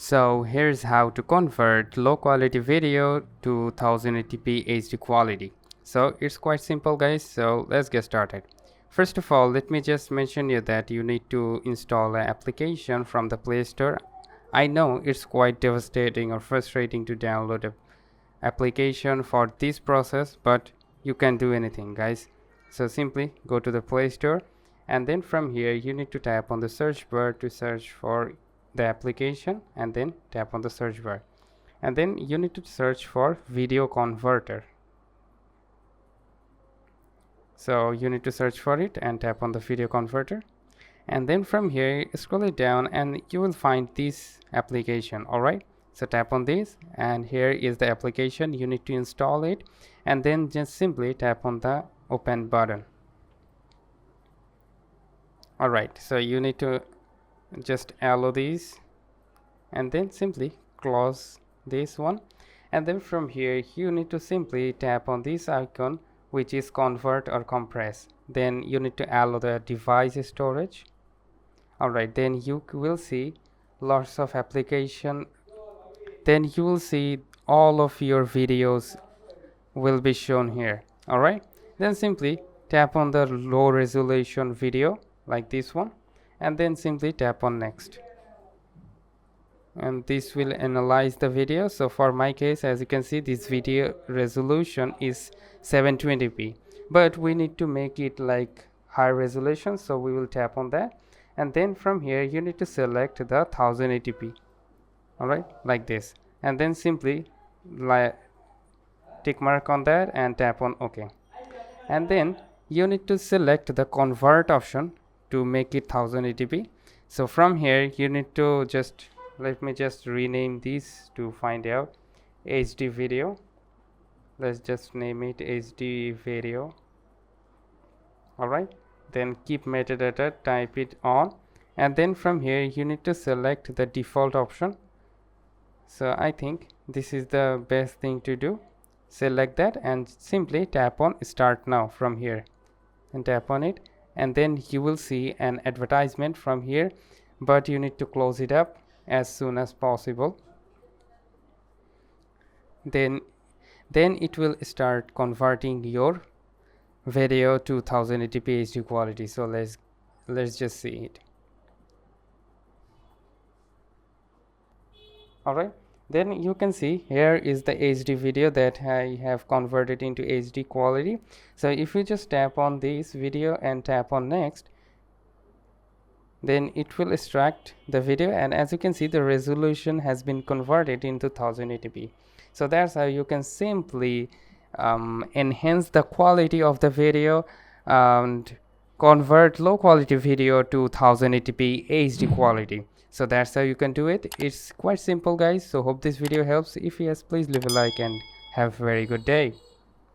So here's how to convert low quality video to 1080p HD quality. So it's quite simple guys, so let's get started. First of all, let me just mention you that you need to install an application from the Play Store. I know it's quite devastating or frustrating to download an application for this process, but you can do anything guys. So simply go to the Play Store, and then from here you need to tap on the search bar to search for the application, and then tap on the search bar, and then you need to search for video converter. So you need to search for it and tap on the video converter, and then from here scroll it down and you will find this application. Alright, so tap on this, and here is the application. You need to install it, and then just simply tap on the open button. Alright, so you need to just allow these, and then simply close this one, and then from here you need to simply tap on this icon, which is convert or compress. Then you need to allow the device storage. Alright, then you will see lots of application. Then you will see all of your videos will be shown here. Alright, then simply tap on the low resolution video like this one, and then simply tap on next, and this will analyze the video. So for my case, as you can see, this video resolution is 720p, but we need to make it like high resolution, so we will tap on that, and then from here you need to select the 1080p. all right, like this, and then simply tick mark on that and tap on OK, and then you need to select the convert option to make it 1080p. So from here you need to just, let me just rename this to find out HD video. Let's just name it HD video. Alright, then keep metadata, type it on, and then from here you need to select the default option. So I think this is the best thing to do. Select that and simply tap on start now from here, and tap on it, and then you will see an advertisement from here, but you need to close it up as soon as possible. Then it will start converting your video to 1080p HD quality. So let's just see it. Alright, then you can see here is the HD video that I have converted into HD quality. So if you just tap on this video and tap on next, then it will extract the video, and as you can see the resolution has been converted into 1080p. So that's how you can simply enhance the quality of the video and convert low quality video to 1080p HD quality. So that's how you can do it. It's quite simple guys. So hope this video helps. If yes, please leave a like and have a very good day.